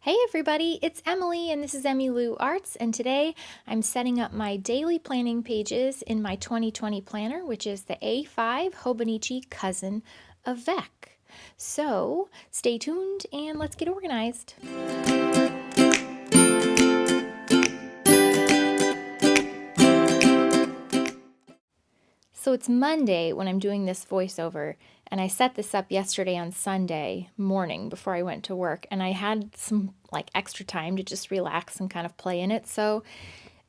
Hey everybody, it's Emily and this is EmiLou.Arts, and today I'm setting up my daily planning pages in my 2020 planner, which is the A5 Hobonichi cousin Avec. So stay tuned and let's get organized. So it's Monday when I'm doing this voiceover, and I set this up yesterday on Sunday morning before I went to work, and I had some extra time to just relax and kind of play in it. So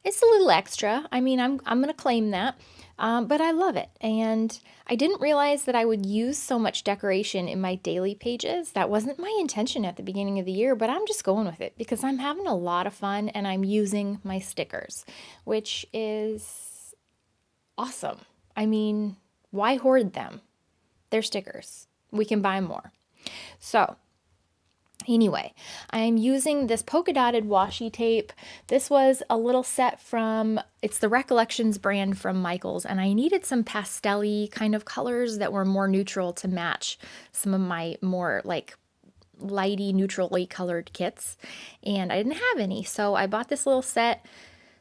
it's a little extra. I mean, I'm gonna claim that, but I love it. And I didn't realize that I would use so much decoration in my daily pages. That wasn't my intention at the beginning of the year, but I'm just going with it because I'm having a lot of fun and I'm using my stickers, which is awesome. I mean, why hoard them? They're stickers. We can buy more. So anyway, I'm using this polka dotted washi tape. This was a little set from, it's the Recollections brand from Michaels, and I needed some pastel-y kind of colors that were more neutral to match some of my more lighty, neutrally colored kits, and I didn't have any, so I bought this little set.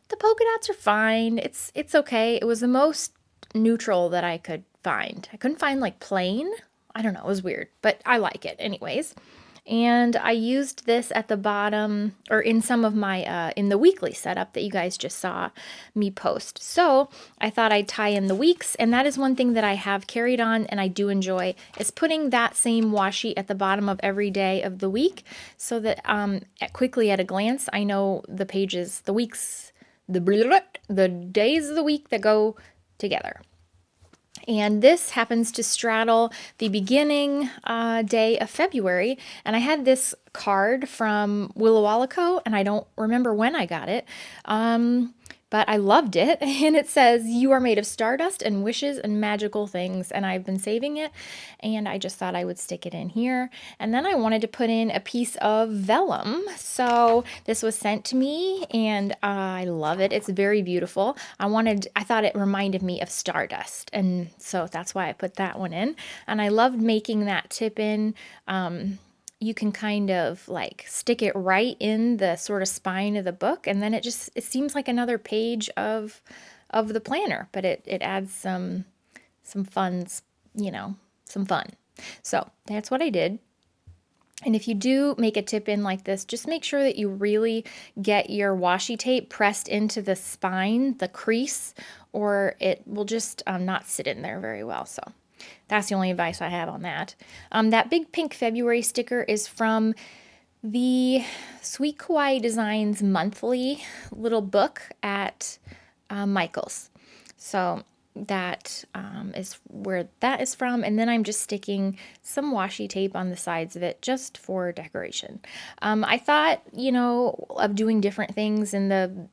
The polka dots are fine. It's okay. It was the most neutral that I could find. I couldn't find plain. I don't know, it was weird, but I like it anyways. And I used this at the bottom, or in some of my, in the weekly setup that you guys just saw me post. So I thought I'd tie in the weeks, and that is one thing that I have carried on and I do enjoy, is putting that same washi at the bottom of every day of the week so that quickly at a glance, I know the pages, the weeks, the days of the week that go together. And this happens to straddle the beginning day of February. And I had this card from Willow Co., and I don't remember when I got it. But I loved it, and it says, "You are made of stardust and wishes and magical things," and I've been saving it, and I just thought I would stick it in here. And then I wanted to put in a piece of vellum, so this was sent to me, and I love it. It's very beautiful. I thought it reminded me of stardust, and so that's why I put that one in, and I loved making that tip in. You can kind of stick it right in the sort of spine of the book, and then it seems like another page of the planner, but it adds some fun, some fun. So that's what I did. And if you do make a tip in like this, just make sure that you really get your washi tape pressed into the spine, the crease, or it will just not sit in there very well. So that's the only advice I have on that. That big pink February sticker is from the Sweet Kawaii Designs monthly little book at Michaels. So that is where that is from. And then I'm just sticking some washi tape on the sides of it just for decoration. I thought, of doing different things in the,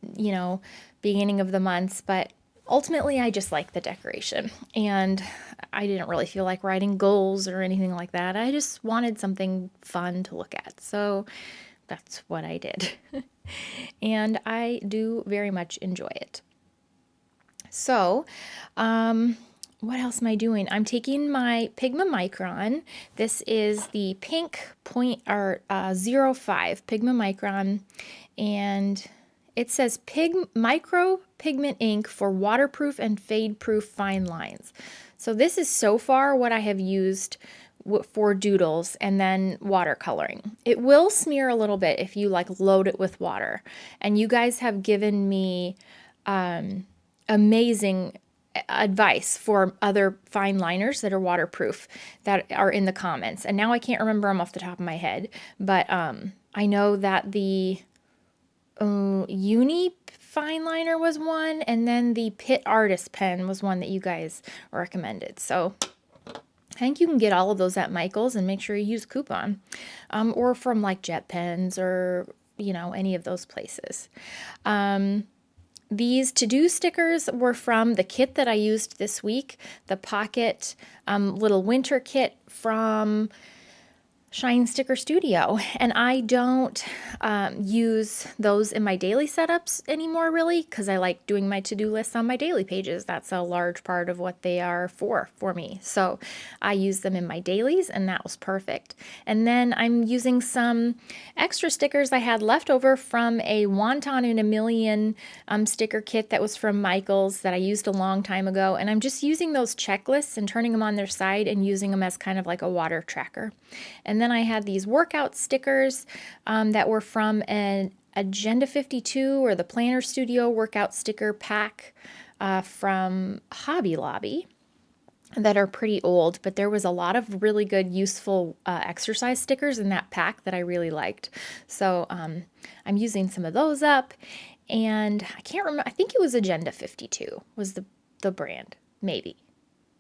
beginning of the months, but ultimately, I just like the decoration, and I didn't really feel like writing goals or anything like that. I just wanted something fun to look at, so that's what I did. And I do very much enjoy it. So, what else am I doing? I'm taking my Pigma Micron. This is the pink 05 Pigma Micron, and it says micro pigment ink for waterproof and fade-proof fine lines. So this is so far what I have used for doodles and then watercoloring. It will smear a little bit if you load it with water. And you guys have given me amazing advice for other fine liners that are waterproof that are in the comments. And now I can't remember them off the top of my head, but I know that the Uni fine liner was one, and then the Pitt Artist pen was one that you guys recommended. So I think you can get all of those at Michael's, and make sure you use coupon, or from Jet Pens, or any of those places. These to-do stickers were from the kit that I used this week, the Pocket little winter kit from Shine Sticker Studio, and I don't use those in my daily setups anymore, really, because I like doing my to-do lists on my daily pages. That's a large part of what they are for me. So I use them in my dailies, and that was perfect. And then I'm using some extra stickers I had left over from a Wonton in a Million sticker kit that was from Michaels that I used a long time ago, and I'm just using those checklists and turning them on their side and using them as kind of like a water tracker. And then I had these workout stickers that were from an Agenda 52 or the Planner Studio workout sticker pack from Hobby Lobby that are pretty old, but there was a lot of really good, useful exercise stickers in that pack that I really liked. So I'm using some of those up, and I can't remember, I think it was Agenda 52 was the brand, maybe.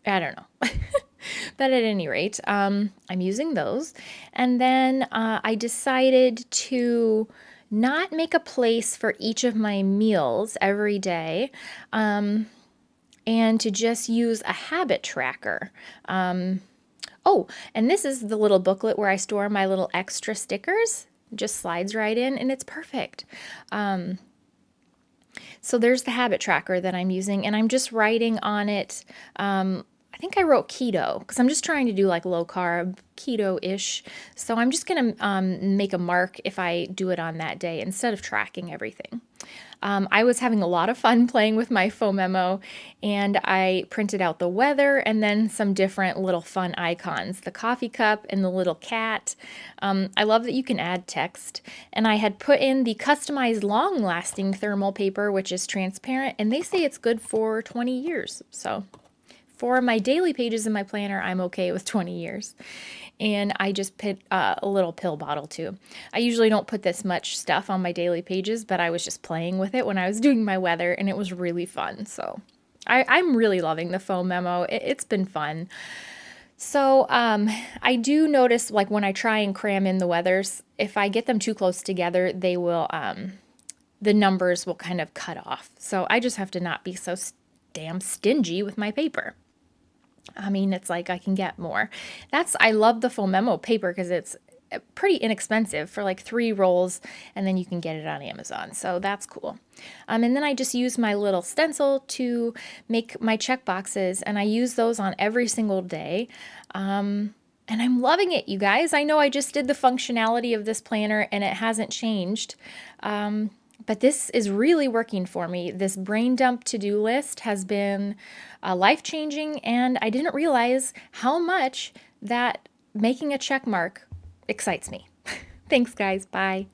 I don't know. But at any rate, I'm using those. And then I decided to not make a place for each of my meals every day, and to just use a habit tracker. Oh, and this is the little booklet where I store my little extra stickers. It just slides right in, and it's perfect. So there's the habit tracker that I'm using, and I'm just writing on it. I think I wrote keto because I'm just trying to do like low carb, keto-ish. So I'm just going to make a mark if I do it on that day instead of tracking everything. I was having a lot of fun playing with my faux memo, and I printed out the weather and then some different little fun icons, the coffee cup and the little cat. I love that you can add text, and I had put in the customized long-lasting thermal paper, which is transparent, and they say it's good for 20 years. So for my daily pages in my planner, I'm okay with 20 years. And I just put a little pill bottle too. I usually don't put this much stuff on my daily pages, but I was just playing with it when I was doing my weather, and it was really fun. So I'm really loving the faux memo. It's been fun. So I do notice, like when I try and cram in the weathers, if I get them too close together, they will, the numbers will kind of cut off. So I just have to not be so damn stingy with my paper. I mean, it's like I can get more. I love the faux memo paper because it's pretty inexpensive for like 3 rolls, and then you can get it on Amazon. So that's cool. And then I just use my little stencil to make my check boxes, and I use those on every single day. And I'm loving it, you guys. I know I just did the functionality of this planner and it hasn't changed. But this is really working for me. This brain dump to-do list has been life-changing, and I didn't realize how much that making a check mark excites me. Thanks, guys. Bye.